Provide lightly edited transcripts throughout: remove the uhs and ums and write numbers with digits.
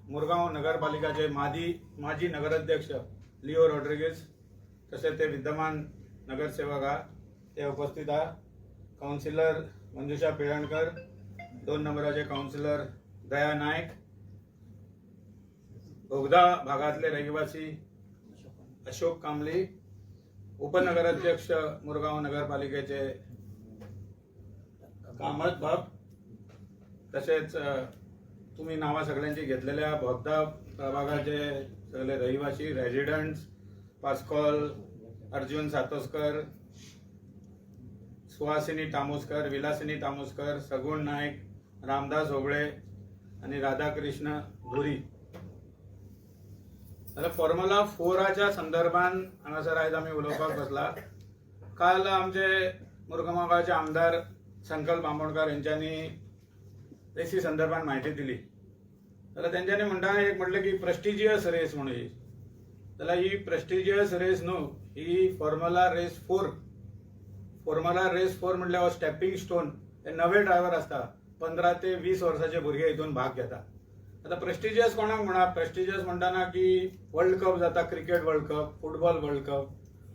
मुरगांव नगरपालिकाचे माजी नगराध्यक्ष Leo Rodriguez तसेच ते विद्यमान नगरसेवक ते उपस्थित आहे। काउन्सिलर मंजुषा पिळणकर, 2 नंबराचे काउन्सिलर दया नायक, बोगदा भागातले रहिवासी अशोक कांबळे, उपनगराध्यक्ष मुरगांव नगरपालिकेचे कामत बाब, तसेच तुम्ही नावा सगळ्यांची घेतलेल्या बोगदा प्रभागाचे सगळे रहिवासी रेजिडेंट्स पास्कॉल, अर्जुन सातोस्कर, सुहासिनी तामोस्कर, विलासिनी तामोस्कर, सगुण नाईक, रामदास होबळे आणि राधाकृष्ण धुरी। जाल्यार फॉर्म्युला 4च्या संदर्भान हांगासर आयज आमी उलोवपाक बसला। काल आमचे मुरगांव गांवचे आमदार संकल्प बांबोळकार यांच्यानी रेसी संदर्भात माहिती दिली। जाल्यार तेंच्यांनी म्हटलें की प्रेस्टिजियस रेस म्हणून ही, जाल्यार ही प्रेस्टिजियस रेस न्हू, ही फॉर्म्युला रेस 4। फॉर्म्युला रेस 4 म्हटल्यार हो स्टेपिंग स्टोन। हे नवे ड्रायव्हर असता, 15 ते 20 वर्साचे भुरगे हितून भाग घेता। आता प्रेस्टिजियस कोणाक म्हणा? प्रेस्टिजियस म्हणटाना की वर्ल्ड कप जाता, cricket world cup, football world cup,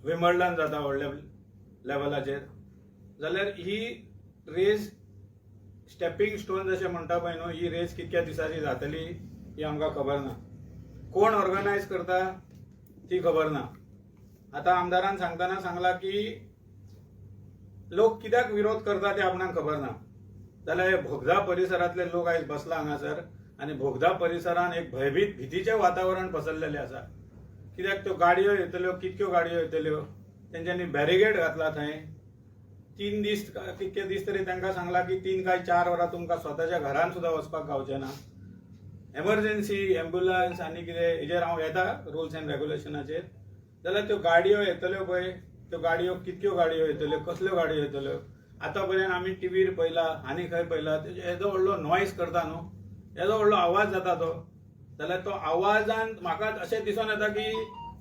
Wimbledon जाता व्हडल्या लेवलाचेर, जाल्यार ही रेस स्टेपिंग स्टोन जशें म्हणटा पळय न्हू, ही रेस कितक्या दिसांची जातली ही आमकां खबर ना। कोण ऑर्गनायज करता ती खबर ना। आता आमदारान सांगताना सांगला की लोक कित्याक विरोध करता ते आपणाक खबर ना। जाल्यार हे भोगदा परिसरातले लोक आयज बसला हांगासर आणि भोगदा परिसरान एक भयभीत भीतीचे वातावरण पसरलेले आसा। कित्याक त्यो गाडयो येतल्यो, कितक्यो गाडयो येतल्यो, तेंच्यांनी बॅरिगेड घातला थंय। 3 दीस कितके दीस तरी तांकां सांगला की 3 काय 4 वरां तुमकां स्वताच्या घरान सुद्दां वचपाक गावचें ना। एमर्जन्सी एम्ब्युलन्स आनी कितें हेजेर हांव येता रुल्स एंड रेग्युलेशनाचेर। जाल्यार त्यो गाडयो येतल्यो पळय, त्यो गाडयो कितक्यो गाडयो येतल्यो, कसल्यो गाडयो येतल्यो, आतां पर्यंत आमी टीव्हीर पळयला आनी खंय पळयला, हेजो व्हडलो नॉयज करता न्हू, हेजो व्हडलो आवाज जाता तो। जाल्यार तो आवाजान म्हाका अशें दिसून येता की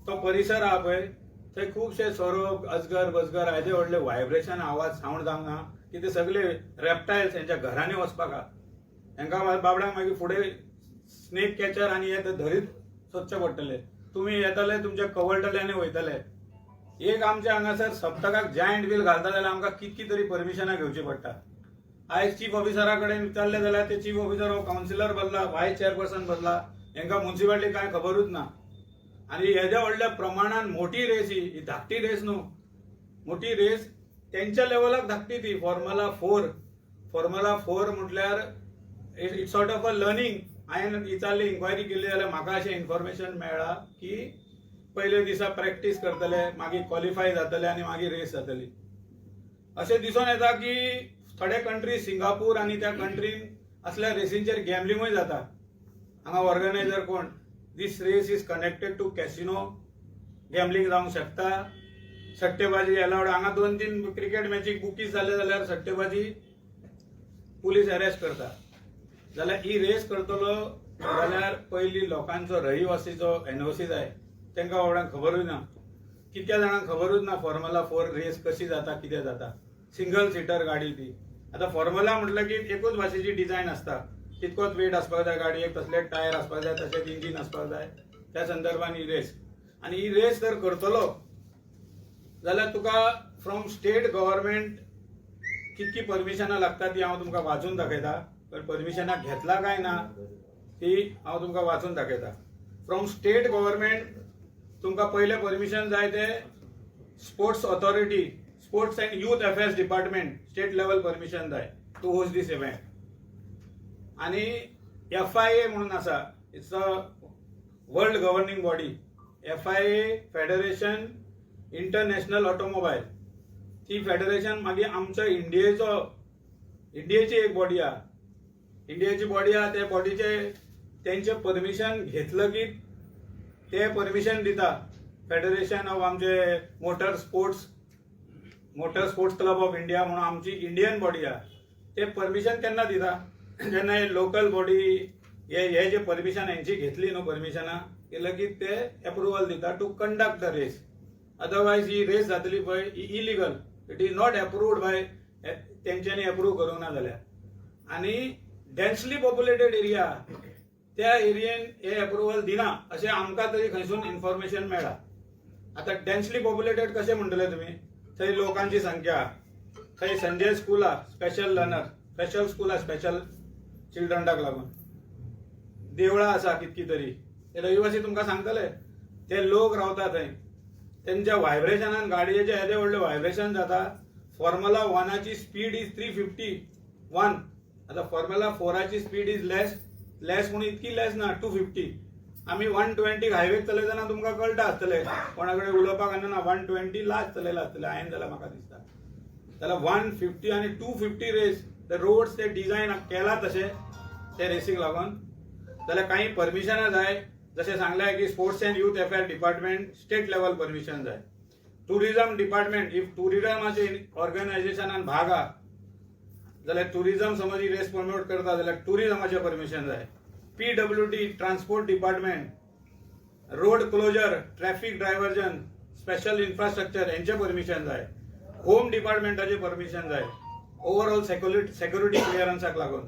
तो परिसर आहा पळय थंय खुबशे सोरोप, अजगर बजगर हेजे व्हडले व्हायब्रेशन आवाज सावंड जावंक ना की ते सगळे रेप्टायल्स हेंच्या घरांनी वचपाक आहा। हेंकां बाबड्यांक मागीर फुडें स्नेक कॅचर आनी हे धरीत सोदचे पडटले। तुमी येतले तुमचे कवळटले आनी वयतले। एक आमचे हांगासर सप्तकाक जायंट व्हील घालता जाल्यार आमकां कितकी तरी परमिशनां घेवची पडटा। आयज चीफ ऑफिसरा कडेन विचारले जाल्यार ते चीफ ऑफिसर हो काउन्सिलर बसला, व्हायस चेअरपर्सन बसला, हेंकां म्युन्सिपालिटी कांय खबरूच ना। आणि हेज्या व्हडल्या प्रमाणात मोठी रेस ही धाकटी रेस न्हू, मोठी रेस तेंच्या लेवलाक धाकटी ती फॉर्म्युला 4। फॉर्म्युला 4 म्हटल्यार it's sort of a learning. हांवें विचारली, इन्क्वायरी केली जाल्यार म्हाका अशें इन्फॉर्मेशन मेळ्ळा की पयले दिसा प्रॅक्टीस करतले, मागीर क्वॉलिफाय जातले आनी मागीर रेस जातली। अशें दिसून येता की थोडे कंट्री सिंगापूर आनी त्या कंट्रीन असल्या रेसींचेर गॅमलिंगूय जाता। हांगा ऑर्गनायझर कोण? This race is connected to casino, gambling जावंक शकता, सट्टेबाजी अलाउड। हांगा 2-3 क्रिकेट मॅचीक बुकीज जाले जाल्यार सट्टेबाजी पुलीस अरेस्ट करता। जाल्यार ही रेस करतलो जाल्यार पयली लोकांचो रहिवासीचो एनओसी जाय। तांकां बाबड्यांक खबरूच ना, कितक्या जाणांक खबरूच ना फॉर्म्युला 4 रेस कशी जाता, कितें जाता। सिंगल सीटर गाडी ती। आता फॉर्म्युला म्हटलं की एकूच भाशेची डिझायन असता, तितकोच वेट आसपाक जाय गाडयेक, तसलेच टायर आसपाक जाय, तशेंच इंजीन आसपाक जाय। त्या संदर्भान ही रेस, आनी ही रेस जर करतलो जाल्यार तुका फ्रॉम स्टेट गव्हर्नमेंट कितकी परमिशनां लागता ती हांव तुमकां वाचून दाखयता। पण परमिशनां घेतला काय ना ती हांव तुमकां वाचून दाखयता। फ्रॉम स्टेट गव्हर्नमेंट तुमकां पयले परमिशन जाय ते sports authority, sports end youth affairs department, state level permission जाय टू होस्ट दीस इव्हेंट। आणि FIA म्हणून आसा, it's a world governing body. FIA federation international automobile, ती फेडरेशन मागीर आमच्या इंडियेची एक बॉडी आहा, इंडियाची बॉडी आहा। त्या बॉडीचे तेंचे परमिशन घेतलं की ते परमिशन दिता फेडरेशन ऑफ आमचे motor sports club of India म्हणून आमची इंडियन बॉडी आहा। ते परमिशन केन्ना दिता? जेन्ना हे लोकल बॉडी हे जे परमिशन हेंची घेतली न्हू परमिशनां केलं की ते अप्रुवल दिता to conduct the race. Otherwise ही रेस जातली पळय ही illegal, it is not approved by तेंच्यांनी अप्रूव करूंक ना जाल्यार। आनी डेन्सली पॉप्युलेटेड एरिया त्या एरियेन हे अप्रुव्हल दिना अशें आमकां तरी खंयसून इन्फॉर्मेशन मेळ्ळा. आता डेन्सली पॉप्युलेटेड कशें म्हणटले तुमी, थंय लोकांची संख्या, थंय संजय स्कूल आहा स्पेशल लर्नर, स्पेशल स्कूल आहा स्पेशल चिल्ड्रनाक लागून, देवळां आसा कितकी तरी. ते रहिवासी तुमकां सांगतले ते लोक रावता थंय, त्यांच्या व्हायब्रेशनान गाडयेचे येदे व्हडले व्हायब्रेशन जाता. फॉर्म्युला 1ची स्पीड इज 351. आता फॉर्म्युला 4ची स्पीड इज लेस म्हणून इतकी लेस ना 250. आम्ही 120 हायवे चलयतना तुमकां कळटा आसतले, कोणा कडेन उलोवपाक आसना 120 लास्ट चलयला आसतले हांवें जाल्यार म्हाका दिसता. जाल्यार 150 आनी 250 रेस ते रोड्स ते डिझायन केला तशे ते रेसीक लागून. जाल्यार काही परमिशनां जाय, जशें सांगलें की sports and youth affair department state level permission जाय. टुरिझम डिपार्टमेंट इफ टुरिझमाचे ऑर्गनायझेशनान भाग आहा जाल्यार टुरिझम समज ही रेस प्रमोट करता जाल्यार टुरिझमाचे परमिशन जाय. PWD transport department road closure, traffic diversion, special infrastructure यांचे परमिशन जाय. होम डिपार्टमेंटाचे परमिशन जाय ओव्हरऑल सेक्युरिटी क्लिअरन्साक लागून.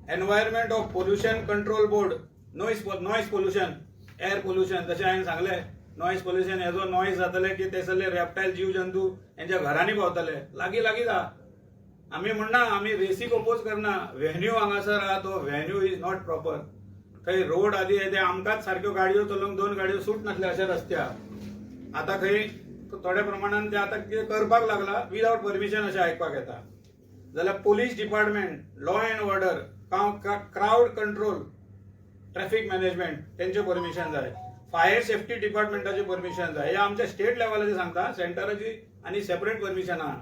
Environment of pollution control board, noise pollution, air pollution, जशें हांवें सांगलें नॉइज पोल्युशन हेजो नॉइज जातले की ते सगळे रेप्टायल जीव जंतू यांच्या घरांनी पावतले, लागीं जा. आम्ही म्हणना आम्ही रेसीक ओपोज करना, व्हेन्यू हांगासर आहा तो व्हेन्यू इज नॉट प्रॉपर. खंय रोड आदी ते आमकांच सारक्यो गाडयो चलोवंक 2 गाडयो सूट नासले अशे रस्ते आहा. आता खंय थोड्या प्रमाणात ते आता कितें करपाक लागला विदाउट परमिशन अशें आयकपाक येता. जाल्यार police department, law and order, crowd control, traffic management त्यांचे परमिशन जाय. फायर सेफ्टी डिपार्टमेंटाचे परमिशन जाय. हे आमच्या स्टेट लेवलाचे सांगता, सेंटराची आणि सेपरेट परमिशन आहा.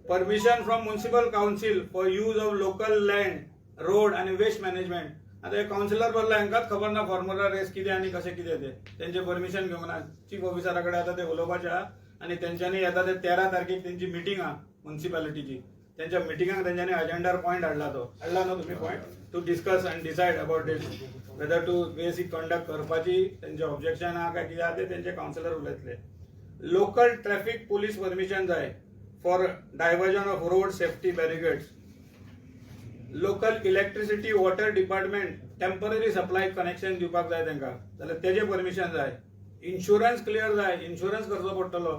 Permission from municipal council for use of local land, road आणि वेस्ट मॅनेजमेंट. आता हे काउन्सिलर बदला हांकांच खबर ना फॉर्म्युला रेस कितें आणि कशें कितें ते, त्यांचे परमिशन घेवंक ना. चीफ ऑफिसरा कडेन आता ते उलोवपाचे आहा आणि त्यांच्यानी येता ते 13 तारखेक त्यांची मिटींग आहा म्युनिसिपालिटीची. त्यांच्या मिटिंगाक त्यांच्यानी अजेंडार पॉयंट हाडला न्हू तुम्ही point to discuss and decide about it whether to basic conduct करपाची त्यांचे ऑब्जेक्शन आहा काय कितें आहा ते त्यांचे काउन्सिलर उलयतले. लोकल ट्रॅफिक पोलीस परमिशन जाय for diversion of road safety barricades. Local electricity water department temporary supply connection दिवपाक जाय तांकां जाल्यार तेजे परमिशन जाय. इन्शुरन्स क्लियर जाय, इन्शुरन्स करचो पडटलो.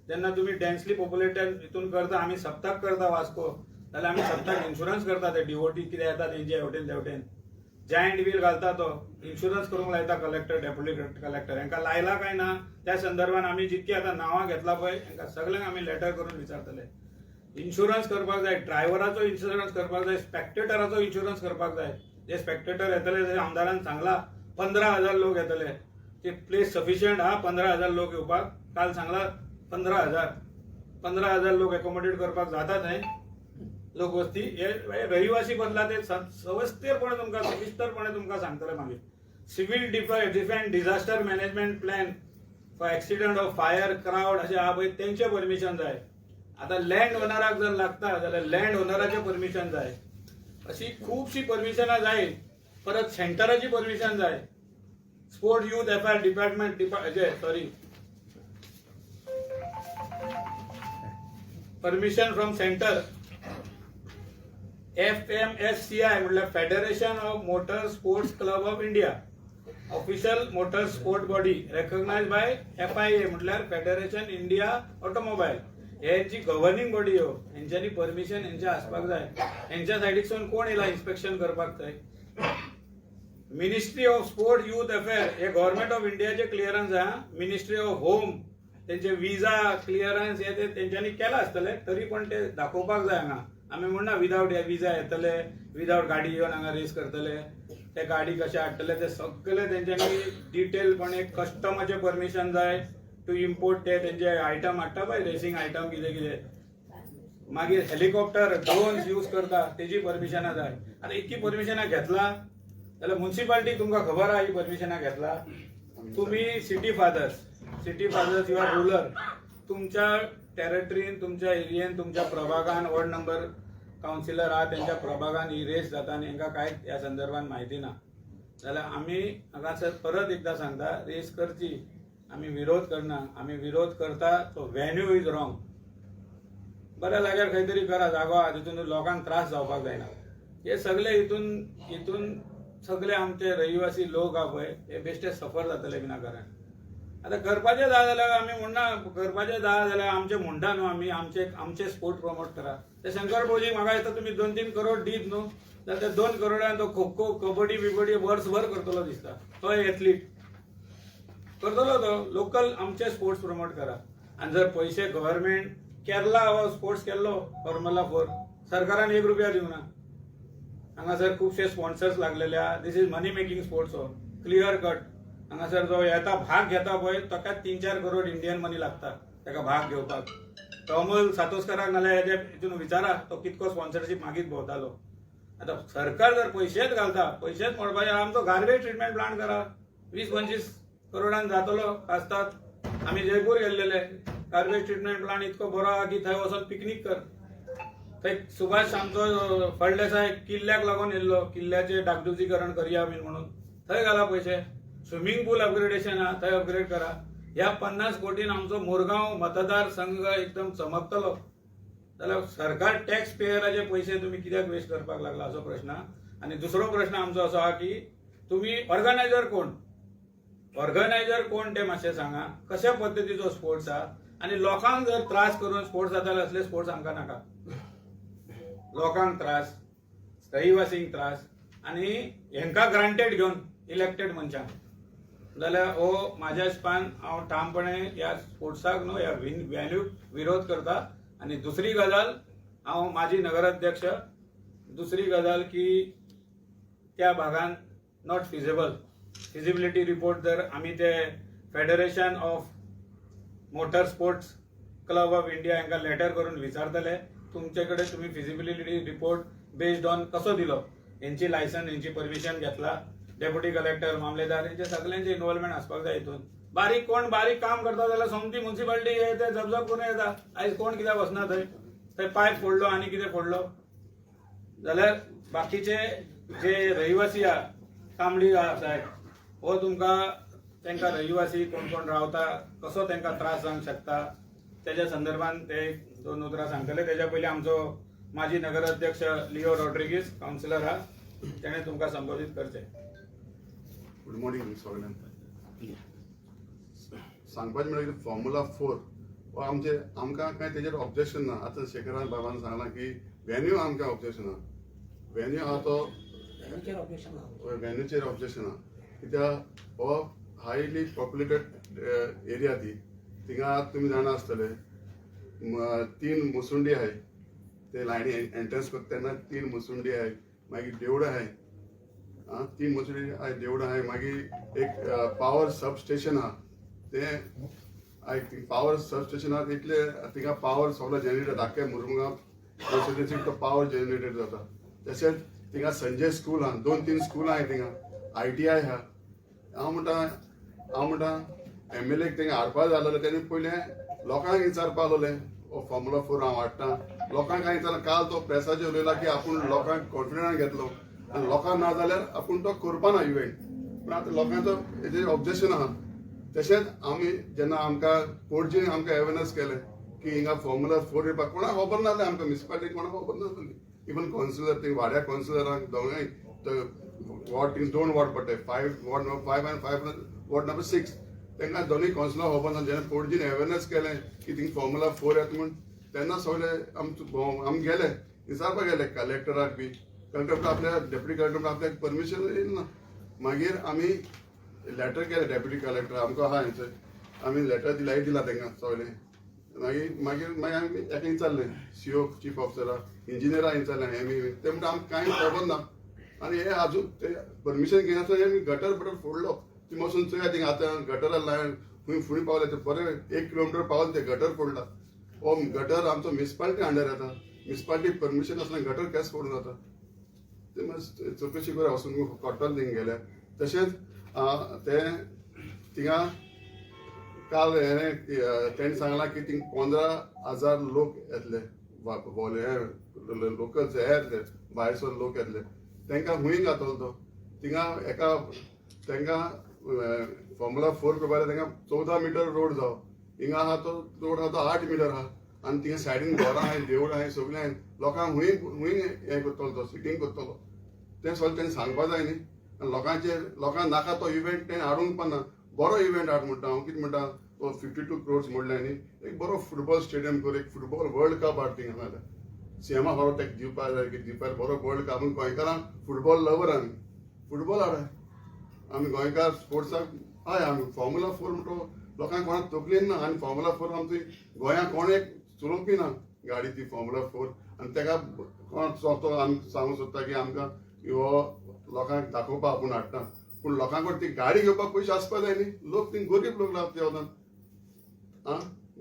जेन्ना तुम्ही डेन्सली पॉप्युलेटेड हितून करता, आम्ही सप्ताक करता वास्को जाल्यार आम्ही सप्ताक इन्शुरन्स करता. ते डिओटी कितें येता तेंचे हेवटेन तेवटेन जायंट व्हील घालता तो इन्शुरन्स करूंक लायता कलेक्टर, डेप्युटी कलेक्टर. हांकां लायला काय ना त्या संदर्भात आम्ही जितकी आता नांवां घेतला पळय हांकां सगळ्यांक आम्ही लेटर करून विचारतले. इन्शुरन्स करपाक जाय, ड्रायव्हराचो इन्शुरन्स करपाक जाय, स्पेक्टेटराचो इन्शुरन्स करपाक जाय. जे स्पेक्टेटर येतले ते आमदारान सांगला 15,000 लोक येतले. ते प्लेस सफिशियंट आहा 15,000 लोक येवपाक. काल सांगला 15,000 लोक एकोमोडेट करपाक जाता थंय लोकवस्ती. हे रहिवासी बदला ते सविस्तरपणे तुमकां सविस्तरपणे तुमकां सांगतले मागीर. Civil defence disaster management plan for accident of fire crowd अशें आहा पळय तेंचे परमिशन जाय. आता लँड ओनराक जर लागता जाल्यार लँड ओनराचे परमिशन जाय. अशी खूबशी परमिशनां जाय. परत सेंटराची परमिशन जाय. Sports youth affair department permission from centre. FMSCI म्हटल्यार federation of motor sports club of India, official motor sport body recognized by FIA म्हटल्यार फेडरेशन इंडिया ऑटोमोबाईल. यांची गव्हर्निंग बॉडी हो, यांच्यानी परमिशन यांच्या आसपाक जाय. यांच्या सायडीकसून कोण येला इन्स्पेक्शन करपाक थंय. Ministry of sport youth affair हे गव्हर्नमेंट ऑफ इंडियाचे क्लिअरन्स आहा. मिनिस्ट्री ऑफ होम त्यांचे विजा क्लिअरन्स हे तेंच्यांनी केला आसतले, तरी पण ते दाखोवपाक जाय हांगा. आम्ही म्हणना विदाउट विजा येतले, विदाउट गाडी येवन हांगा रेस करतले, ते गाडी कशे हाडटले ते सगळे तेंच्यांनी डिटेलपणे. कस्टमाचे परमिशन जाय टू इम्पोर्ट ते तेंचे आयटम हाडटा पळय रेसींग आयटम कितें कितें. मागीर हेलिकॉप्टर ड्रोन्स यूज करता तेजी परमिशनां जाय. आता इतकी परमिशनां घेतला जाल्यार म्युनिसिपालिटी तुमकां खबर आहा ही परमिशनां घेतला. तुम्ही city fathers you are ruler. तुमच्या टेरिटरीन, तुमच्या एरियेन, तुमच्या प्रभागान वॉर्ड नंबर काउन्सिलर आहा त्यांच्या प्रभागान ही रेस जाता आनी हांकां कांय ह्या संदर्भात म्हायती ना जाल्यार आमी हांगासर परत एकदा सांगता रेस करची. आमी विरोध करना. आमी विरोध करता तो व्हेन्यू इज रॉंग. बऱ्या जाग्यार खंय तरी करा, जागो आहा तितून लोकांक त्रास जावपाक जायना. हे सगळे हितून सगळे आमचे रहिवासी लोक हा पळय हे बेश्टे सफर जातले विनाकारण. आता करपाचें जाय जाल्यार आमी म्हणना करपाचें जाय जाल्यार आमचें म्हणटा न्हू आमी आमचे स्पोर्ट प्रमोट करा. ते शंकर भाऊजी म्हाका दिसता तुमी 2-3 करोड दीत न्हू जाल्यार ते 2 करोडान तो खो खो कबड्डी बिबड्डी वर्सभर करतलो दिसता. तो एथलीट करतलो तो. लोकल आमचे स्पोर्ट्स प्रमोट करा. आणि जर पैसे गव्हर्नमेंट केरला हो स्पोर्ट्स केल्लो फॉर्म्युला 4 सरकारान 1 रुपया दिवना. हांगासर खुबशे स्पॉन्सर्स लागलेले आहा. दिस इज मनी मेकिंग स्पोर्ट्स हो क्लियर कट. हांगासर जो येता भाग घेता पळय ताका 3-4 करोड इंडियन मनी लागता ताका भाग घेवपाक. तो अमोल सातोस्कराक नाल्यार हेजे हितून विचारा तो कितको स्पॉन्सरशीप मागीत भोंवतालो. आता सरकार जर पैसेच घालता पैसेच मोडपाचे आमचो गार्बेज ट्रिटमेंट प्लांट करा 20-25 करोडान जातलो आसतात. आमी जयपूर गेल्लेले गार्बेज ट्रिटमेंट प्लांट इतको बरो आहा की थंय वचून पिकनीक कर. थंय सुभाष आमचो फळदेसाय किल्ल्याक लागून येयल्लो किल्ल्याचें डागडुजीकरण करया बीन म्हणून थंय घाला पयशे. स्विमिंग पूल अपग्रेडेशन आहा थंय अपग्रेड करा. ह्या 50 कोटीन आमचो मोरगांव मतदार संघ एकदम चमकतलो. जाल्यार सरकार टॅक्स पेयराचे पैसे तुम्ही कित्याक वेस्ट करपाक लागला असो प्रश्न. आणि दुसरो प्रश्न आमचो असो आहा की तुम्ही ऑर्गनायझर कोण ते मातशें सांगा. कशा पद्दतीचो स्पोर्ट्स आहा आणि लोकांक जर त्रास करून स्पोर्ट्स जाताले असले स्पोर्ट्स आमकां नाका. लोकांक त्रास रहिवासींक त्रास आणि हेंकां ग्रांटेड घेवन इलेक्टेड मनशांक जाल्यार हो म्हाज्या हिसपान हांव ठामपणे ह्या स्पोर्ट्साक न्हू ह्या व्हॅल्यूक विरोध करता. आणि दुसरी गजाल हांव माजी नगराध्यक्ष दुसरी गजाल की त्या भागान नॉट फिजिबल फिजिबिलिटी रिपोर्ट जर आमी ते federation of motor sports club of India हांकां लेटर करून विचारतले तुमचे कडेन तुम्ही फिजिबिलिटी रिपोर्ट बेस्ड ऑन कसो दिलो. हेंची लायसन हेंची परमिशन घेतला. डेप्युटी कलेक्टर मामलेदार हेंचे सगळ्यांचे इन्वॉल्वमेंट आसपाक जाय हितून. बारीक काम करता जाल्यार समती म्युन्सिपालिटी हे ते जबजब करून येता. आयज कोण कित्याक वचना थंय पायप फोडलो आनी कितें फोडलो जाल्यार बाकीचे जे रहिवासी आहा कांबळी आसा हो तुमकां तांकां रहिवासी कोण रावता कसो तांकां त्रास जावंक शकता तेज्या संदर्भान ते 2 उतरां सांगतले. तेज्या पयलीं आमचो माजी नगराध्यक्ष लिओ रॉड्रिगीस कावन्सिलर आहा तेणें तुमकां संबोधीत करचें. गुड मॉर्निंग सगळ्यांक. सांगपाचें म्हळ्यार फॉर्म्युला 4 हो आमकां कांय तेजेर ऑब्जेक्शन ना. आतां शेखरान बाबान सांगलां की वेन्यू आमकां ऑब्जेक्शन आहा. वेन्यू आहा तो वेन्यूचेर ऑब्जेक्शन आहा कित्याक हो हायली पॉप्युलेटेड एरिया ती. थिंगा तुमी जाणा आसतले 3 मुसुंडी आहाय. ते लायनी एंट्रन्स करता तेन्ना 3 मुसुंडी आहाय. मागीर देवळां आहाय 3 मुसुंडी आहाय देवळां आहाय. मागीर एक पावर सबस्टेशन आहा ते पावर सबस्टेशन आहा तितले थिंगा पावर सगळो जनरेटर आख्या मुरमुगांव कॉन्स्टिट्युएन्सीक तो पावर जनरेटर जाता. तशेंच थिंगा संजय स्कूल आहा 2-3 स्कूल आहाय. थिंगा ITI आहा. हांव म्हणटा MLAक थिंगा हाडपा जाय जाल्यार तेणी पयलें लोकांक विचारपा लागलें हो फॉर्म्युला 4 हांव हाडटा. लोकांक काय विचारलें काल तो प्रेसाचेर उलयला की आपूण लोकांक कॉन्फिडन्स घेतलो आनी लोकांक ना जाल्यार आपूण तो करपाना इव्हेंट. पूण आतां लोकांचो हेजेर ऑब्जेक्शन आहा. तशेंच आमी जेन्ना आमकां पोर्जीन आमकां अवेरनेस केलें की हिंगा फॉर्म्युला 4 येवपाक कोणाक खबर नासलें. आमकां म्युन्सिपालिटीक कोणाक खबर नासली. इवन कावन्सिलर थंय वाड्या कावन्सिलरांक दोगांय वॉर्ड 2 वॉर्ड पडटाय 5 वॉर्ड नंबर 5 आनी 5 वॉर्ड नंबर 6 तांकां दोनूय कावन्सिलर खबर ना. जेन्ना पोर्जीन अवेरनेस केलें की थिंग फॉर्म्युला 4 येता म्हूण तेन्ना सगळे आमी गेले विचारपाक गेले कलेक्टराक बी. कलेक्टर आपल्या डेप्युटी कलेक्टर आपल्याक परमिशन येयलें ना. मागीर आमी लेटर केलें डेप्युटी कलेक्टर आमकां आहा हेंचो. आमी लेटर दिला तांकां सगळें. मागीर आमी एका विचारलें CO चीफ ऑफिसराक इंजिनियराक विचारलें हें ते म्हणटा आमकां कांय खबर ना. आनी हे आजून ते परमिशन घेनासतना आमी गटर फोडलो. तुमी वचून चोया थिंगा आतां गटरां लायन खंय फुडें पावले ते बरें 1 किलोमिटर पावले ते गटर फोडला. हो गटर आमचो म्युन्सिपालिटी अंडर येता. म्युन्सिपालिटी परमिशन आसतना गटर केस फोडून जाता. ते मातशें चवकशी करा वचून कोर्टान थिंगा गेल्या. तशेंच ते थिंगा काल तेणें सांगलां की थिंग 15,000 लोक येतले. लोकल्स हे येतले भायरसून लोक येतले. तांकां खूंय घातलो तो. थिंगा एका तांकां फॉर्म्युला 4 करपाक तांकां 14 मिटर रोड जावो. हिंगा आहा तो रोड आहा तो 8 मिटर आहा. आनी थिंगा सायडीन घरां आहाय देवळां आहाय सगळें आहाय. लोकांक खूंय हें करतलो तो सिटींग करतलो. तें सगळें तेणें सांगपा जाय न्ही. लोकांक नाका तो इव्हेंट तेणें हाडूंक पाना. बरो इव्हेंट हाड म्हणटा हांव. कितें म्हणटा तो 52 crores म्हणले न्ही, एक बरो फुटबॉल स्टेडियम कर, एक फुटबॉल वर्ल्ड कप हाड थिंगा नाल्यार सीएमा बरो तेका दिवपा जाय, कितें दिवपा बरो वर्ल्ड कप. आमी गोंयकारांक फुटबॉल लवर आमी, फुटबॉल हाडाय. आमी गोंयकार स्पोर्ट्साक हय आमी फॉर्म्युला 4 म्हणटा लोकांक कोणाक तकलेन ना. आनी फॉर्म्युला 4 आमची गोंयांत कोण एक चलोवपी ना गाडी ती फॉर्म्युला 4. आनी तेका कोण तो आमी सांगूंक सोदता की आमकां हो लोकांक दाखोवपा आपूण हाडटा. पूण लोकांक ती गाडी घेवपाक पयशे आसपा जाय न्ही. लोक थिंग गरीब लोक लागता वतात.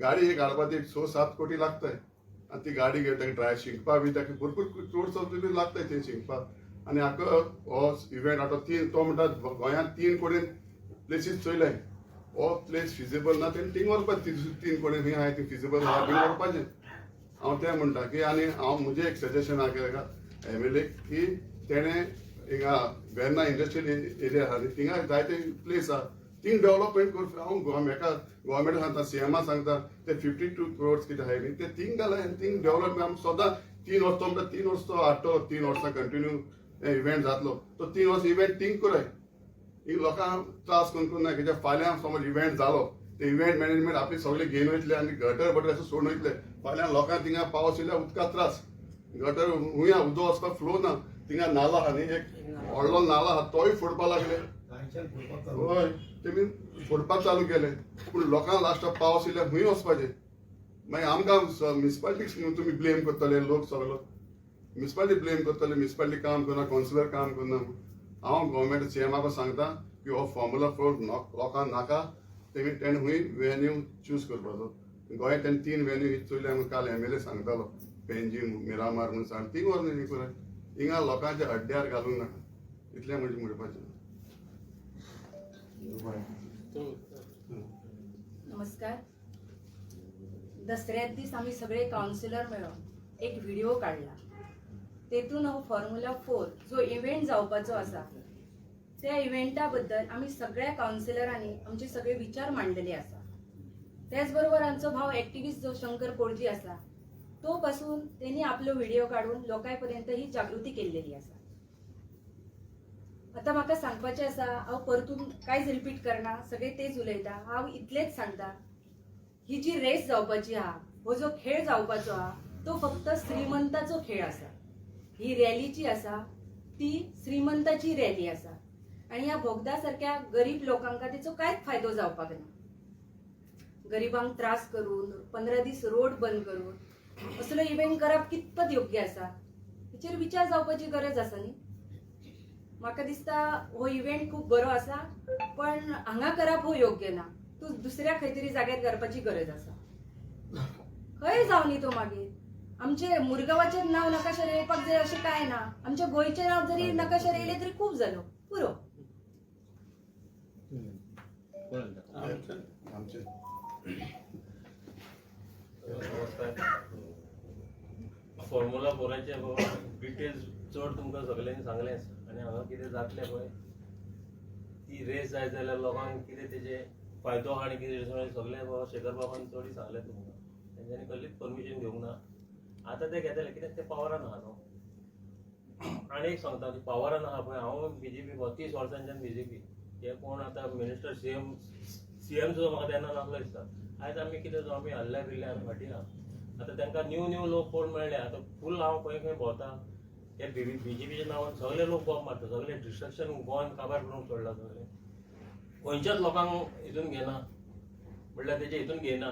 गाडी एक हाडपाक एक 6-7 कोटी लागताय. आनी ती गाडी घेवन ताका ड्राय शिंकपा बी ताका भरपूर क्रोड्स रुपीज लागताय ते शिंकपाक. आनी हाका हो इव्हेंट आतां तो म्हणटा गोंयांत 3 कोडेन प्लेसीस चोयलाय. हो प्लेस फिजिबल ना तेणी थिंग व्हरपाक 3 कोडेन खंय आहाय ती फिजिबल आहा थिंग व्हरपाचें. हांव तें म्हणटा की आनी हांव म्हजें एक सजेशन आहा कित्याक MLA की तेणें हिंगा वेर्ना इंडस्ट्रियल एरिया आहा न्ही थिंगा जायते प्लेस आहा थिंग डेव्हलपमेंट करता. हांव हेका गोवोरमेंटा सांगता सीएमा सांगता ते 52 crores कितें आहाय न्ही ते थिंग घालाय. थिंग डेव्हलपमेंट आमी सदां 3 वर्स तो म्हणटा 3 वर्स तो हाडटलो, 3 वर्सां कंटिन्यू इव्हेंट जातलो तो 3 वर्स इव्हेंट थिंग कराय. ही लोकांक त्रास करून ना कित्याक फाल्यां समज इव्हेंट जालो ते इव्हेंट मॅनेजमेंट आपली सगळे घेवन वयतले आनी गटर बटर असो सोडून वयतले. फाल्यां लोकांक थिंगा पावस येयल्यार उदका त्रास. गटर हुंय उदक वचपाक फ्लो ना. थिंगा नाला आहा न्ही एक व्हडलो नाला आहा तोय फोडपा लागले. हय तेमी फोडपाक चालू केले. पूण लोकांक लास्टाक पावस येयल्यार खंय वचपाचें. मागीर आमकां म्युनिसिपालिटीक तुमी ब्लेम करतले लोक सगळो. म्युनिसिपालिटी ब्लेम करतले म्युनिसिपालिटी काम करना कावन्सिलर काम करना. हांव गव्हर्मेंट सीएमाक सांगता की हो फॉर्म्युला 4 लोकांक नाका. तेमी तेणें खंय वेन्यू चूज करपाचो. गोंयांत तेणें 3 वेन्यू चोयले. आमी काल MLA सांगतालो पेंजी मिरामार म्हणून सांग थिंग व्हर न्ही कराय. हिंगा लोकांच्या हड्ड्यार घालूंक नाका. इतलें म्हणजे म्हणपाचें. नमस्कार. दसऱ्याच दीस आम्ही सगळे काउन्सिलर मेळून एक व्हिडिओ काढला. तेतून हो फॉर्म्युला 4 जो इव्हेंट जावपाचो आसा त्या इव्हेंटा बद्दल आम्ही सगळ्या काउन्सिलरांनी आमचे सगळे विचार मांडलेले आसा. त्याच बरोबर आमचो भाव ऍक्टिव्हिस्ट जो शंकर कोळजी आसा तो पासून त्यांनी आपलो व्हिडिओ काढून लोकांपर्यंत ही जागृती केलेली आसा. आता म्हाका सांगपाचें आसा हांव परतून कांयच रिपीट करना सगळे तेच उलयता. हांव इतलेंच सांगता ही जी रेस जावपाची आहा हो जो खेळ जावपाचो आहा तो फक्त श्रीमंताचो खेळ आसा. ही रॅली जी आसा ती श्रीमंताची रॅली आसा आणि ह्या बोगदा सारख्या गरीब लोकांका त्याचो कांयच फायदो जावपाक ना. गरिबांक त्रास करून 15 दीस रोड बंद करून असलो इव्हेंट करप कितपत योग्य आसा हेचेर विचार जावपाची गरज आसा न्ही. म्हाका दिसता हो इव्हेंट खूब बरो आसा पण हांगा करप हो योग्य ना. तू दुसऱ्या खंय तरी जाग्यार करपाची गरज आसा. खंय जावं न्ही तो मागीर आमचे मुरगांवाचें नांव नकाशार येवपाक जाय अशें कांय ना. आमच्या गोंयचें नांव जरी नकाशार येयलें तरी खूब जालो पुरो. फॉर्म्युला 4चे डिटेल्स चड तुमकां सगळ्यांनी सांगलेंच. आनी हांगा कितें जातलें पळय ती रेस जाय जाल्यार लोकांक कितें तेजे फायदो आनी कितें सगळें शेखर बाबान चड सांगलें तुमकां. तेंच्यांनी कसलीच परमिशन घेवंक ना. आतां ते घेतले कित्याक ते पावरान आहा न्हू. आनी एक सांगता की पावरान आहा पळय हांव BJP 30 वर्सांच्यान BJP हे कोण आतां मिनिस्टर CM सुद्दां म्हाका तेन्ना नासलो दिसता. आयज आमी कितें जो आमी हल्ल्या बिल्ल्या आमी फाटीं आहा. आतां तांकां न्यू लोक कोण मेळ्ळे. आतां फूल हांव खंय खंय भोंवता हे BJPच्या नांवान सगळे लोक बॉम्ब मारता. सगळे डिस्ट्रक्शन गोंयान काबार करूंक सोडला. सगळे खंयच्याच लोकांक हितून घेना म्हणल्यार तेजे हितून घेयना.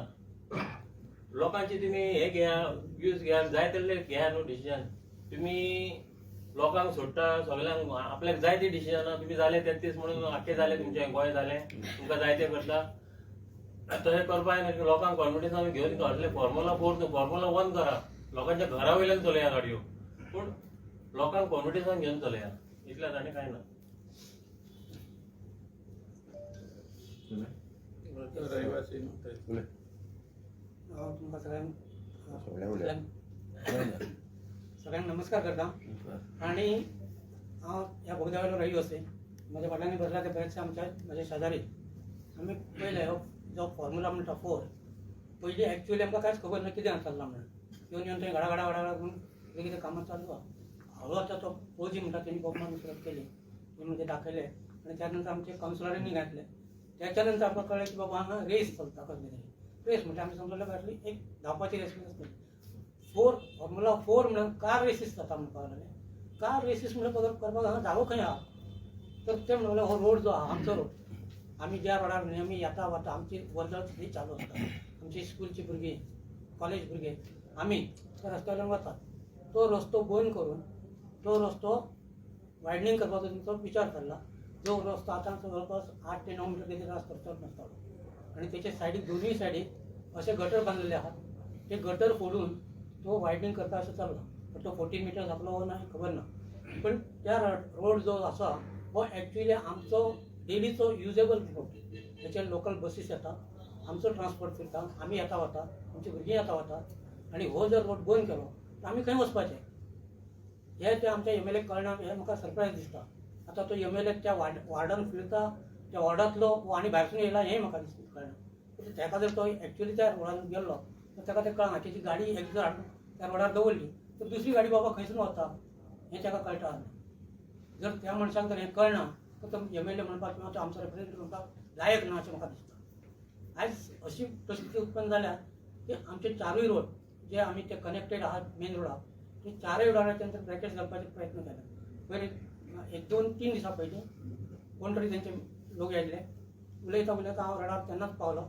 लोकांची तुमी हे घेया व्ह्यूज घेया जाय तसले घेया न्हू डिसिजन. तुमी लोकांक सोडटा सगळ्यांक आपल्याक जाय ती डिसिजनां तुमी जाले 33 म्हणून आख्खे जाले तुमचें गोंय जालें तुमकां जाय तें करता. तशें करपाक न्ही. लोकांक कॉन्फिडन्सान घेवन काडले फॉर्म्युला 4 न्हू फॉर्म्युला 1 करा. लोकांच्या घरा वयल्यान चलया गाडयो पूण लोकांक कॉन्फिडन्सान घेवन चलया इतलेंच आनी कांय ना. रहिवासी तुमकां सगळ्यांक नमस्कार करता. आणि हांव ह्या बोगद्यावेलो रहिवासी. म्हज्या फाटल्यान बसला ते बरेचशे म्हजे शेजारी. आमी पयले जो फॉर्म्युला म्हणटा 4 पयलीं एक्चुअली आमकां कांयच खबर ना कितें चल्लां म्हणून. येवन थंय घडा करून कितें कामां चालू आहा. हांव आतां तो OG म्हणटा तेणी बॉम्ब मारून सुरवात केली. हे म्हणजे दाखयले आणि त्यानंतर आमचे काउन्सिलरांनी घातले. त्याच्यानंतर आमकां कळ्ळें की बाबा हांगा रेस चलता कसली तरी. रेस म्हणजे आमी समजलें फाटली एक धांवपाची रेस आसली. फॉर्म्युला 4 म्हणून कार रेसीस जाता म्हणून कळलें. कार रेसीस म्हणजे करपाक हांगा जागो खंय आहा. तर ते म्हणलें हो रोड जो आहा आमचो रोड. आमी ज्या रोडार नेहमी येता वता आमची वर्दळ सगळी चालू आसता. आमची स्कूलची भुरगीं, कॉलेज भुरगे आमी त्या रस्त्यावयल्यान वतात. तो रस्तो बंद करून तो रस्तो वायडनींग करपाचो तेंचो विचार केला. जो रस्तो आतां जवळपास 8 ते 9 मिटर तेजेर रस्तो नासतालो आणि तेचे सायडीक दोनूय सायडीक अशे गटर बांदलेले आहात. ते गटर फोडून तो वायडनींग करता अशें चालला. पण तो 14 मिटर जातलो हो ना खबर ना. पण त्या रोड जो आसा हो एक्च्युअली आमचो डेलीचो युजेबल रोड. तेचेर लोकल बसीस येता, आमचो ट्रान्सपोर्ट फिरता, आमी येता वता, आमची भुरगीं येता वता आनी हो जर रोड बंद केलो तर आमी खंय वचपाचें हे ते आमच्या एमएलए कळना. हे म्हाका सरप्रायज दिसता. आतां तो एमएलए त्या वार्डान फिरता, त्या वॉर्डांतलो वो आनी भायरसून येयला हें म्हाका कळना. पूण ताका जर तो एक्च्युअली त्या रोडान गेल्लो तर ताका तें कळना. तेची गाडी एक्झॅक्ट त्या रोडार दवरली तर दुसरी गाडी बाबा खंयसून वता हें ताका कळटा. जर त्या मनशाक जर हें कळना तर तो एमएलए म्हणपाक किंवा तो आमचो रिप्रेझेंटेटिव्ह म्हणपाक लायक ना अशें म्हाका दिसता. आयज अशी परिस्थिती उत्पन्न जाल्या की आमचे चारूय रोड जे आमी ते कनेक्टेड आहात मेन रोडाक ते चारय रोडाचेर ब्रॅकेट्स घालपाचे प्रयत्न केले. पयलीं 1-2-3 दिसां पयलीं कोण तरी तेंचे लोक येयले. उलयता उलयता हांव रोडार तेन्नाच पावलो.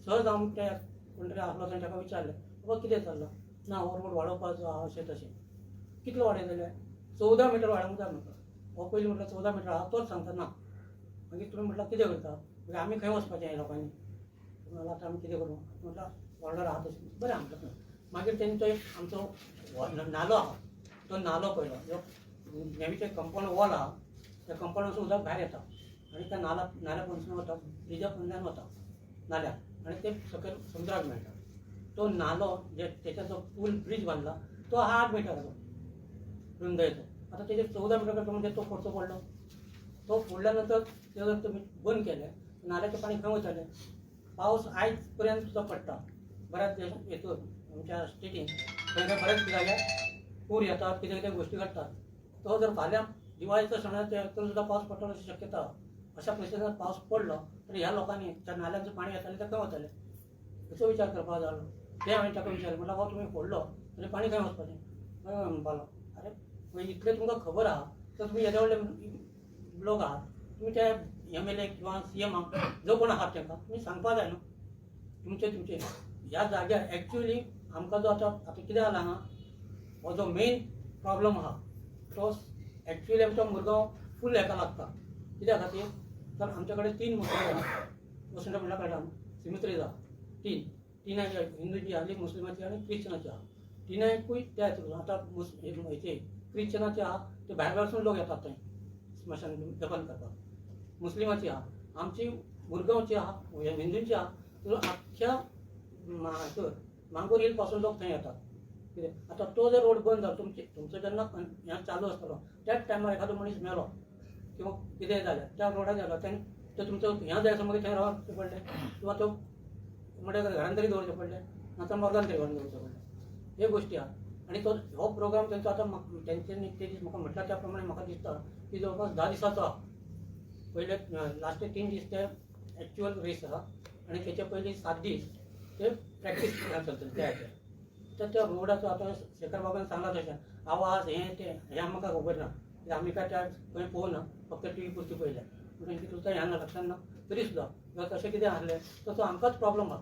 सहज हांव ते कोण तरी आसलो थंय ताका विचारलें बाबा कितें चल्लां. ना हो रोड वाडोवपाचो आहा अशें तशें. कितलो वाडयतले. 14 मिटर वाडोवंक जाय म्हणटा. हो पयलीं म्हटलं 14 मिटर आहा तोच सांगता ना. मागीर तुमी म्हटल्यार कितें करता. मागीर आमी खंय वचपाचें हें लोकांनी. म्हणल्यार आतां आमी कितें करूं म्हटल्यार ऑर्डर आहा तशें बरें आमकां. मागीर तेंचो एक आमचो नालो आहा तो नालो पळयलो. जो नेहमीचे कंपाऊंड वॉल आहा त्या कंपाऊंडासून उदक भायर येता आनी त्या नाल्या पणसून वता ब्रिजा पणल्यान वता नाल्यार आनी ते सकयल समुद्राक मेळटा. तो नालो जे तेच्या जो पूल ब्रिज बांदला तो 8 मिटराचो रुंदयेचो. आतां तेजेर 14 मिटर करता म्हणजे तो फोडचो पडलो. तो फोडल्या नंतर ते जर तुमी बंद केले नाल्याचें पाणी खंय वयतलें. पावस आयज पर्यंत सुद्दां पडटा. बऱ्याच हेतून आमच्या स्टेटीन खंय खंय बरेच जाग्यार पूर येतात कितें कितें गोश्टी घडटात. तो जर फाल्यां दिवाळीचो सण तर सुद्दां पावस पडटलो अशी शक्यता. अशा परिस्थितींत पावस पडलो तर ह्या लोकांनी त्या नाल्यांचें पाणी येतालें तें खंय वतलें हेचो विचार करपाक जालो. ते हांवें ताका विचारलें म्हटल्यार हो तुमी फोडलो जाल्यार पाणी खंय वचपाचें. म्हणपाक अरे मागीर इतलें तुमकां खबर आहा तर तुमी येदे व्हडले लोक आहात तुमी त्या एमएलए किंवा सीएमाक जो कोण आहात तांकां तुमी सांगपाक जाय न्हू. तुमचे ह्या जाग्यार एक्च्युअली आमकां जो आतां कितें जाला हांगा हो जो मेन प्रॉब्लम आहा तो एक्च्युअली आमचो मुरगांव फूल हेका लागता. कित्या खातीर तर आमचे कडेन 3 मशिनरी आहा. मशिनरी म्हणल्यार कळटा सिमित्रीज आहा 3 हिंदूची आहा मुस्लिमाची आनी क्रिश्चनाची आहा. तिनायकूय त्या हितून आतां हेचे क्रिश्चनाचे आहा ते भायर वचून लोक येतात थंय स्मशान दफन करपाक. मुस्लिमाची आहा आमची मुरगांवची आहा हिंदूची आहा तो आख्ख्या मांगूर हिल पासून लोक थंय येतात. कितें आतां तो जर रोड बंद जालो तुमचो जेन्ना हें चालू आसतलो त्याच टायमार एखादो मनीस मेलो किंवा कितेंय जालें त्या रोडार गेलो तें तुमचो हें जाय मागीर थंय रावचें पडलें किंवा तो म्हणल्यार घरान तरी दवरचें पडलें नाजाल्यार मर्गान तरी व्हरून दवरचें पडलें. हे गोश्टी आहात आनी तो हो प्रोग्राम तेंचो आतां तेंच्यांनी ते दीस म्हाका म्हटल्या त्या प्रमाणे म्हाका दिसता की जवळपास 10 दिसाचो आहा. पयले लास्ट 3 दीस ते एक्च्युअल रेस आहा आनी तेचे पयलीं 7 दीस ते प्रॅक्टीस चलतले त्या हाचेर. तर त्या रोडाचो आतां शेखर बाबान सांगला तशें आवाज हें तें हें म्हाका खबर ना. आमी काय त्या खंय पळोवना फक्त टीव्ही पुरती पळयल्या म्हणून कितें सुद्दां ह्या लक्षान ना. तरी सुद्दां जर तशें कितें आसलें तर तो आमकांच प्रॉब्लम आहा.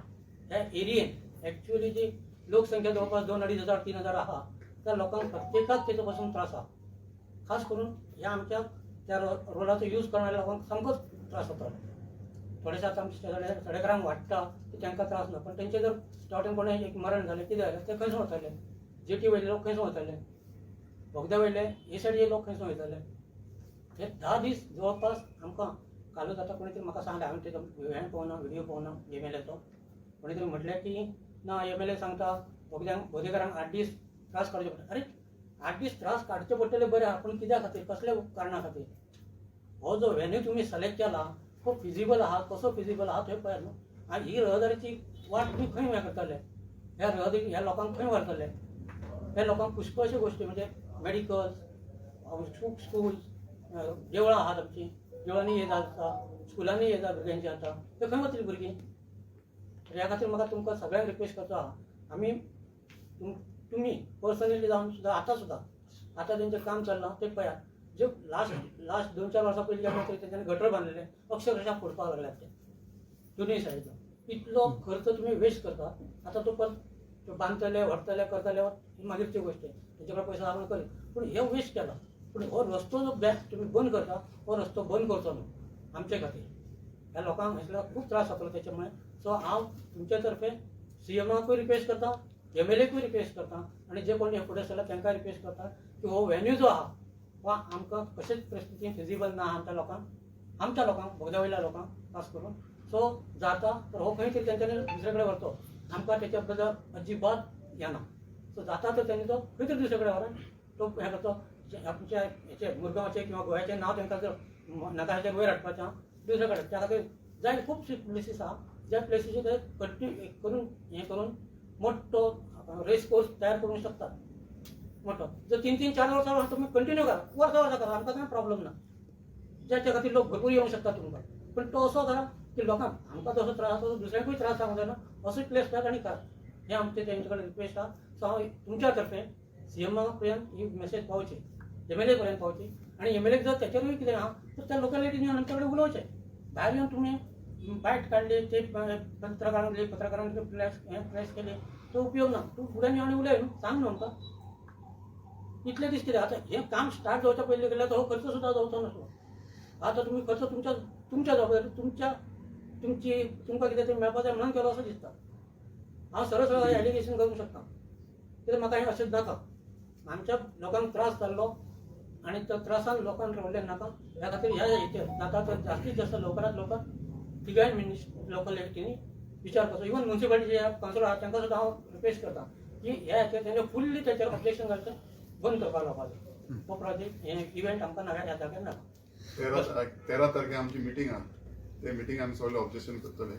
ह्या एरियेन एक्च्युअली जी लोकसंख्या जवळपास 2,500-3,000 आहा त्या लोकांक प्रत्येकाक तेचो पासून त्रास आहा. खास करून ह्या आमच्या त्या रोडाचो यूज करणाऱ्या लोकांक सामकोच त्रास जाता. थोडेशे आतां आमच्या सडेकरांक वाडटा की तांकां त्रास ना पण तेंचे जर स्टार्टींग कोणें एक मरण जालें कितें जालें ते खंयसून वताले. जेटी वयले लोक खंयसून वताले. बोगद्या वयले हे सायडीचे लोक खंयसून वयताले. हे 10 दीस जवळपास आमकां कालूच आतां कोणी तरी म्हाका सांगलें हांवें तेजो हें पळोवना व्हिडियो पळोवना एमएलएचो कोणी तरी म्हटलें की ना एमएलए सांगता बोगदेकारांक 8 दीस त्रास काडचे पडटा. अरे 8 दीस त्रास काडचे पडटले बरें आहा पूण कित्या खातीर कसल्या कारणां खातीर. हो जो वेन्यू तुमी सिलेक्ट केला तो फिजिबल आहा कसो फिजिबल आहा थंय पळयात न्हू. आनी ही रहदारीची वाट तुमी खंय हें करतले. ह्या रहदारी ह्या लोकांक खंय व्हरतले. हे लोकांक पुष्कळशे गोश्टी म्हणजे मेडिकल्स स्कूल्स देवळां आहात आमची, देवळांनी ये जाता, स्कुलांनी ये जा भुरग्यांची आता, ते खंय वतली भुरगीं? ह्या खातीर म्हाका तुमकां सगळ्यांक रिक्वेस्ट करता, आमी तुमी पर्सनली जावन सुद्दां आतां तेंचें काम चल्लां तें पळयात. जे लास्ट 2-4 वर्सां पयलीं जेन्ना तेंच्यांनी गटर बांदलेले अक्षरशः फोडपाक लागल्यात ते दोनूय सायडीन. इतलो खर्च तुमी वेस्ट करता. आतां तो परत बांदतले व्हरतले करतले ही मागीरची गोश्ट, तेंचे कडेन पयसो आहा करी, पूण हे वेस्ट केला. पूण हो रस्तो जो तुमी बंद करता, हो रस्तो बंद करचो न्हू आमचे खातीर. ह्या लोकांक हाचो खूब त्रास जातलो त्याच्यामुळे. सो हांव तुमचे तर्फे CMाकूय रिक्वेस्ट करता, MLAकूय रिक्वेस्ट करता, आनी जे कोण हे फुडें सरला तांकां रिक्वेस्ट करता की हो वेन्यू जो आहा हो आमकां कशेच परिस्थितीन फिजिबल ना आमच्या लोकांक बोगद्या लोकांक खास करून. सो जाता तर हो खंय तरी तेंच्यांनी दुसरे कडेन व्हरचो. आमकां तेच्या बद्दल अजिबात हें ना. सो जाता तर तेंनी तो खंय तरी दुसरे कडेन व्हरून तो हें करचो. आमच्या हेचे मुरगांवचे किंवा गोंयाचें नांव तांकां जर नकाशाचेर वयर हाडपाचें दुसरे कडेन, त्या खातीर जाय खुबशे प्लेसीस आहा ज्या प्लेसीचे ते कंटिन्यू करून हें करून मोठो रेस कोर्स तयार करूंक शकतात. मोठो जर 3-4 वर्सां तुमी कंटिन्यू करा, वर्सां करा, आमकां कांय प्रॉब्लेम ना. ज्याच्या खातीर लोक भरपूर येवंक शकतात तुमकां. पण तो असो करा की लोकांक आमकां जसो त्रास जाता दुसऱ्यांकूय त्रास जावंक जायना असो प्लेस करा आनी करा. हें आमचें तेंचे कडेन रिक्वेस्ट आहा. सो हांव तुमच्या तर्फे CMा पर्यंत ही मेसेज पावची, MLA पर्यंत पावची, आनी MLAक जर तेचेरूय कितें आहा तर त्या लोकॅलिटीन येवन आमचे कडेन उलोवचें. भायर येवन तुमी बायट काडली ते पत्रकारांक प्रेस केली तो उपयोग ना. तूं फुड्यान येवन उलय न्हू, सांग न्हू आमकां. इतले दीस कितें आतां हें काम स्टार्ट जावच्या पयलीं केल्यार तो हो खर्च सुद्दां जावचो नासलो. आतां तुमी खर्च तुमच्या जबाबदारी तुमकां कितें तरी मेळपा जाय म्हणून केलो असो दिसता. हांव सरळ एलिगेशन करूंक शकता कित्याक म्हाका हें अशें नाका. आमच्या लोकांक त्रास जाल्लो आनी त्या त्रासान लोकांक रावल्ले नाका. ह्या खातीर ह्या हेचेर जाता तर जास्तीत जास्त लवकरात लवकर तिगाय लोकॅलिटींनी विचार करचो. इवन म्युन्सिपालिटीचे कावन्सिलर आहात तांकां सुद्दां हांव रिक्वेस्ट करता की ह्या हेचेर तेणे फुल्ली तेचेर ऑब्जेक्शन घालचें, बंद करपाक लावपाचो तो प्रोजेक्ट. हे इव्हेंट आमकां ह्या जाग्यार नाका. 13 तारखेर आमची मिटींग आहा, ते मिटींग आमी सगळे ऑब्जेक्शन करतले.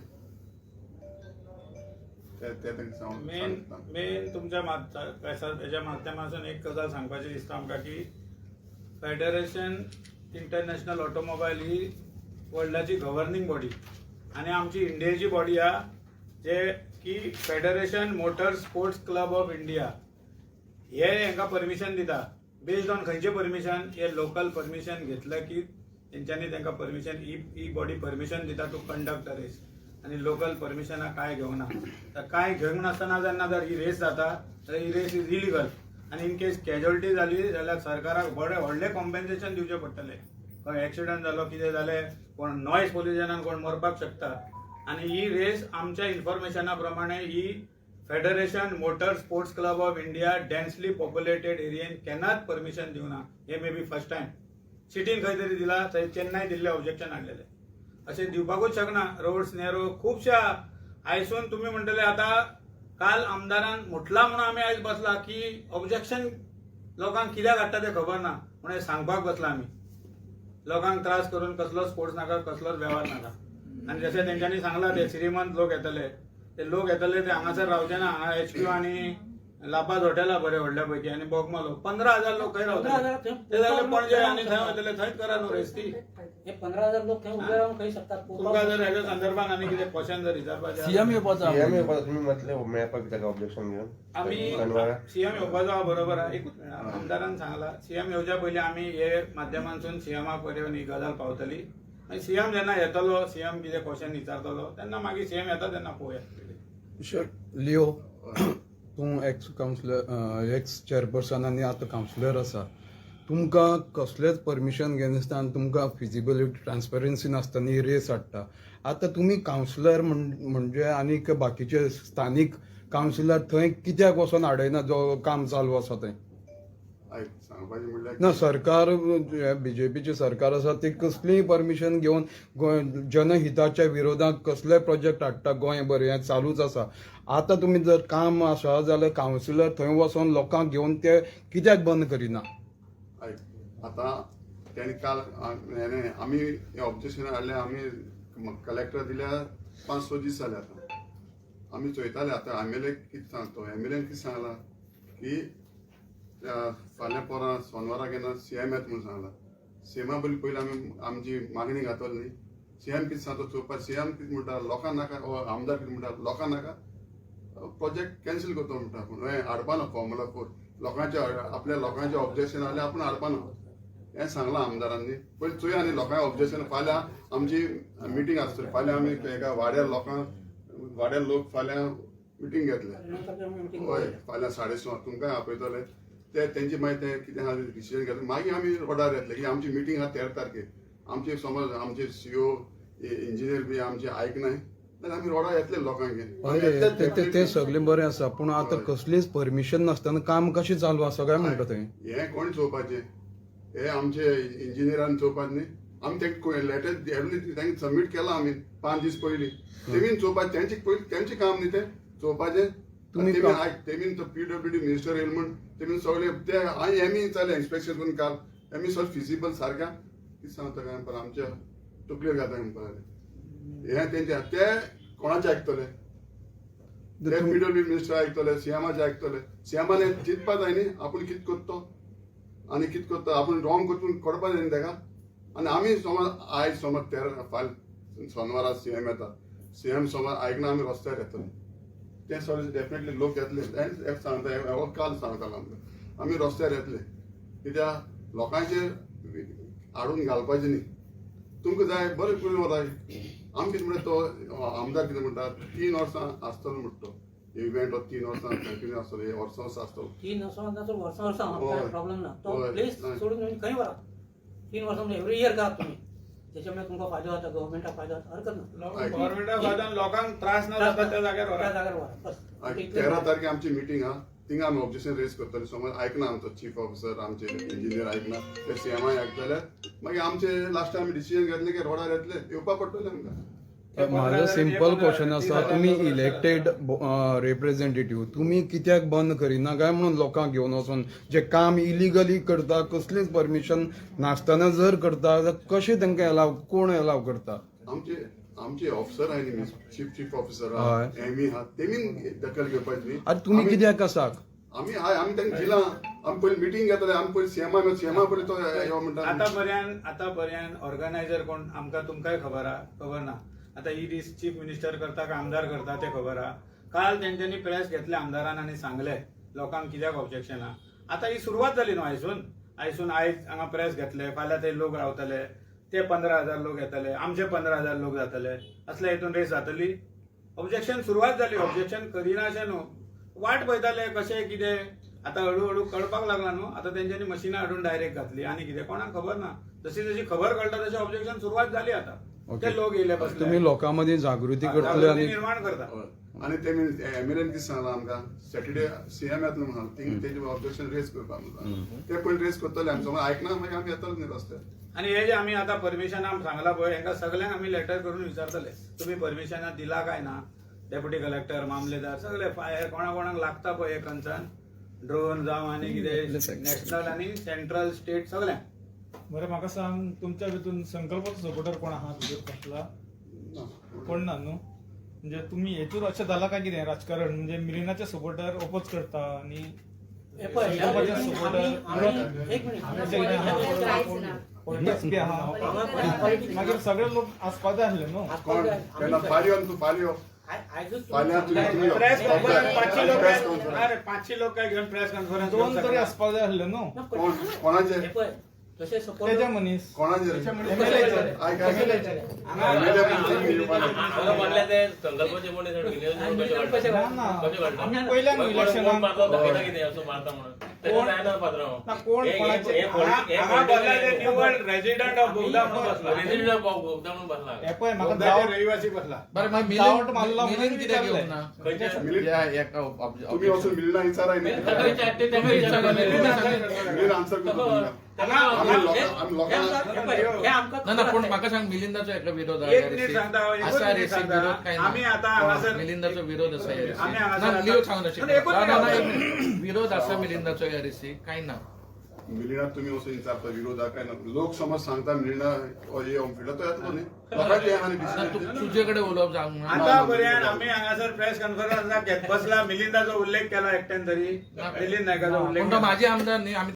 मेन तुमच्या त्याच्या माध्यमातून एक गजाल सांगपाची दिसता आमकां की फेडरेशन इंटरनॅशनल ऑटोमोबाईल ही वर्ल्डाची गव्हर्निंग बॉडी आणि आमची इंडियेची बॉडी आहा जे की federation motor sports club of India हे हांकां परमिशन दिता. बेस्ड ऑन खंयचे परमिशन? हे लोकल परमिशन घेतलं की तेंच्यांनी तांकां परमिशन ही बॉडी परमिशन दिता टू कंडक्ट अ रेस. आणि लोकल परमिशनां काय घेवना. तर काय घेवंक नासतना जेन्ना जर ही रेस जाता तर ही रेस इज इलिगल. आणि इन केस कॅज्युअलिटी जाली जाल्यार सरकाराक व्हडले कॉम्पेन्सेशन दिवचे पडटले. खंय एक्सिडंट जालो कितें जालें, कोण नॉयज पोल्युशनान कोण मरपाक शकता. आणि ही रेस आमच्या इन्फॉर्मेशना प्रमाणे ही federation motor sports club of India densely populated एरियेन केन्नाच परमिशन दिवना. हे मे बी फर्स्ट टायम सिटीन खंय तरी दिला, थंय चेन्नई दिल्ले ऑब्जेक्शन हाडलेले. अशें दिवपाकूच शकना. रोड्स नेरो खुबशा आयसून तुमी म्हणटले आतां काल आमदारान म्हटला म्हणून आमी आयज बसला की ऑब्जेक्शन लोकांक कित्याक हाडटा तें खबर ना म्हणून सांगपाक बसला आमी. लोकांक त्रास करून कसलो स्पोर्ट्स नाका, कसलोच व्यवहार नाका. आनी जशें तेंच्यांनी सांगला ते श्रीमंत लोक येतले ते हांगासर रावचे ना. हांगा HQ आनी लापाज हॉटेलां बरे व्हडल्या पैकी आनी बोगमालो 15,000 लोक खंय रावतले. ते जाल्यार पणजे आनी थंय वयतले, थंयच करा न्हू रेस ती. हे 15,000 लोक थंय उबे रावन खंय शकतात. तुमकां जर हेच्या संदर्भात आनी कितें क्वेश्चन जर विचारपाचें CM येवपाचो तुम्ही म्हटले मेळपाक ताका ऑब्जेक्शन घेवन आमी CM येवपाचो आहा. बरोबर आहा. एकूच मिनट आमदारान सांगला CM येवच्या पयलीं आमी हे माध्यमांतसून CMाक पर्यंत ही गजाल पावतली. आनी CM जेन्ना येतलो, CM कितें क्वेश्चन विचारतलो तेन्ना मागीर CM येता तेन्ना पळोवया. लिओ, तूं एक्स चेअरपर्सन आनी आतां कावन्सिलर आसा. तुमकां कसलेंच परमिशन घेनासतना तुमकां फिजिबिलिटी ट्रान्सपरन्सी नासतना ही रेस हाडटा. आतां तुमी कावन्सिलर म्हणजे आनीक बाकीचे स्थानीक कावन्सिलर थंय कित्याक वचोन हाडयना जो काम चालू आसा थंय? सांगपाचें म्हणल्यार ना, सरकार BJPचे सरकार आसा ती कसलीय परमिशन घेवन जनहिताच्या विरोधात कसलेय प्रोजेक्ट हाडटा. गोंयभर हें चालूच आसा. आतां तुमी जर काम आसा जाल्यार कावन्सिलर थंय वचोन लोकांक घेवन ते कित्याक बंद करिना? आतां तेणी काल आमी हे ऑब्जेक्शन हाडले. आमी कलेक्टर दिल्या 5-6 दीस जाले. आतां आमी चोयताले. आतां MLA कितें सांगतो, MLAन कितें सांगला की फाल्यां पोरां सोनवाराक येना CM येता म्हणून सांगला. सीएमा पयलीं आमी आमची मागणी घातली न्ही. सीएम कितें सांगता चोवपाक, सीएम कितें म्हणटा लोकांक नाका, आमदार कितें म्हणटा लोकांक नाका, प्रोजेक्ट कॅन्सल करता म्हणटा. पूण हें हाडपा ना फॉर्म्युला 4. लोकांचे आपल्या लोकांचे ऑब्जेक्शन आसलें आपूण हाडपा ना हें सांगलां आमदारांनी. पयलीं चोया आनी लोकांचे ऑब्जेक्शन. फाल्यां आमची मिटींग आसतली. फाल्यां आमी एका वाड्या लोक फाल्यां मिटींग घेतले. हय फाल्यां 6:30 तुमकांय आपयतले. ते तेंची मागीर तें कितें आहा डिसिजन घेतलें. मागीर आमी रोडार येतले की आमची मिटींग आहा 13 तारखेक. आमचे समज आमचे सीओ इंजिनियर बी आमचे आयकनाय जाल्यार आमी रोडार येतले लोकांक घेवन. ते सगळें बरें आसा पूण आतां कसलीच परमिशन नासतना काम कशें चालू आसा काय म्हणटा थंय. हें कोण चोवपाचें? हे आमचे इंजिनियरान चोवपाचें न्ही. आमी तेंका लेटर तांकां सबमीट केलां आमी 5 दीस पयलीं. तेमीन चोवपाचें तेंचें काम न्ही तें चोवपाचें. तेमीन तो PWD मिनिस्टर येयलो म्हण तेमीन सगळे ते एमी जालें इन्स्पेक्शन करून काल एमी सगळें फिजिबल सारक्या कितें सांगता काय म्हणपाक आमच्या तकलेर घाता म्हणपाक. हें तेंचे ते कोणाचें आयकतले? ते PWD मिनिस्टर आयकतले, सीएमाचे आयकतले. सीएमान चिंतपा जाय न्ही आपूण कितें करता आनी कितें करता. आपूण रॉंग करता करपा जाय न्ही ताका. आनी आमी समज आयज समज 13 शेनवारा सीएम येता. सीएम समज आयकना आमी रस्त्यार येतले. ते सगळे डेफिनेटली लोक येतले. सांगता काल सांगतालो आमकां आमी रस्त्यार येतले. कित्याक लोकांचेर हाडून घालपाचें न्ही. तुमकां जाय बरें करून वराय. आमी कितें म्हणटा तो आमदार कितें म्हणटा 3 वर्सां आसतलो म्हणटा तो इव्हेंट. 3 वर्सां कंटिन्यू आसतलो. हे वर्सां आसतलो. 3 वर्सां हय. प्रॉब्लेम ना. तो हय. प्लेस हय. सोडून तुम्ही खंय वरा. 3 वर्सां म्हणजे एव्हरी इयर करा तुम्ही. त्याच्यामुळे तुमका फायदो जाता, गव्हर्नमेंटाक फायदो जाता, हरकत ना. गव्हर्नमेंटाक फायदा लोकांक त्रास न जाता त्या जाग्यार त्या व्हरा. जाग्यार वरा बस. 13 तारखेक आमची मिटींग आहा. थिंगा आमी ऑब्जेक्शन रेज करतले. समज आयकना आमचो चीफ ऑफिसर आमचे इंजिनियर आयकना ते सीएमआय आयकतले. मागीर आमचे लास्ट आमी डिसिजन घेतले की रोडार येतले. येवपा पडटले आमकां. माझं सिंपल क्वेश्चन आसा. तुमी इलेक्टेड रिप्रेझेंटेटिव्ह तुमी कित्याक बंद करिना काय म्हणून लोकांक घेवन वचून जे काम इलिगली करता कसलीच परमिशन नासतना जर करता जाल्यार कशें तांकां एलाव कोण एलाव करता? आमचे ऑफिसर आय न्ही चीफ ऑफिसर हय. एमी आहा तेमीन दखल घेवपाची न्ही. आतां तुमी कित्याक आसात? आमी तांकां दिलां. आमी पयलीं मिटींग घेतले. आमी पयलीं सीएमा पयलीं तो यो म्हणटा. आतां पर्यंत ऑर्गनायझर कोण आमकां तुमकांय खबर ना. आता ही चीफ मिनिस्टर करता का आमदार करता ते खबर आहा. काल तेंच्यांनी प्रेस घेतले आमदारान आनी सांगले लोकांक कित्याक ऑब्जेक्शन आहा. आता ही सुरवात जाली न्हू. आयज हांगा प्रेस घेतले फाल्यां ते लोक रावतले. ते 15,000 लोक येतले. आमचे 15,000 लोक जातले. असल्या हितून रेस जातली. ऑब्जेक्शन सुरवात जाली. ऑब्जेक्शन करिना अशें न्हू. वाट पळयताले कशें कितें. आता हळूहळू कळपाक लागला न्हू. आता तेंच्यांनी मशिनां हाडून डायरेक्ट घातली आनी कितें कोणाक खबर ना. जशी खबर कळटा तशी ऑब्जेक्शन सुरवात जाली. आता ते लोक येयले बसले. तुम्ही लोकांमध्ये जागृती करतले आणि निर्माण करता. आनी तेमी एमएलएन कितें सांगलां आमकां सॅटर्डे सीएम येतलो म्हणून तेजे ऑब्जेक्शन रेज करपा म्हणून. ते पयलीं रेज करतले आमी. समज आयकना मागीर आमी येतले न्ही रस्त्यार. आणि हे जे आम्ही आता परमिशन आम सांगला पळय हेंका सगळ्यांक आम्ही लेटर करून विचारतले तुम्ही परमिशन दिला काय ना. डेप्युटी कलेक्टर मामलेदार सगळे कोणाक लागता पळय हे कन्सर्न ड्रोन जावं आनी कितें नॅशनल आनी सेंट्रल स्टेट सगळ्यांक. बरें म्हाका सांग तुमच्या भितून संकल्पाचो सपोर्टर कोण आहा तुजेर कसला? कोण ना न्हू. म्हणजे तुम्ही हेतून अशें जाला काय कितें राजकारण म्हणजे मिलिंदाचे सपोर्टर ओपोज करता आनी पॉलिटिक्स आहा मागीर सगळे लोक आसपा जाय आसले न्हू. कोण केन्ना फाल्यो फाल्यां तुमी प्रेस कॉन्फरन्स 500 लोक काय घेऊन प्रेस कॉन्फरन्स 2 तरी आसपा जाय आसले न्हू. कोणाचे तसे सपोर्ट तेजे मनीस कोणाचे म्हणले ते संकल्पाचे कसे आम्ही पहिल्यान इलेक्शनाक रेजिडेंट ऑफ बोगदा म्हणून बसला. हे पळय म्हाका रहिवासी बसला. डावट मारला म्हणून कित्याक घेवना. तुम्ही वचून मिलिंदा विचाराय न्ही. मिलिंद आन्सर करता ना पूण म्हाका सांग मिलिंदाचो हेका विरोध आम्ही आता हांगासर मिलिंदाचो विरोध आसा आम्ही हांगासर विरोध आसा मिलिंदाचो ह्या रेसी काय ना. मिलिंदा तुम्ही वचून विचारता विरोधाक काय ना. लोक समज सांगता मिलिंदा ये फिल्ड तो येतलो न्ही. लोकांचे आनी डिसिजन तुजे कडेन उलोवप जावंक ना. आता पर्यंत आम्ही हांगासर प्रेस कॉन्फरन्साक घेत बसला मिलिंदाचो उल्लेख केला एकट्यान तरी. मिलिंद नायकाचो उल्लेख पूण तो माझे आमदार न्ही. आमी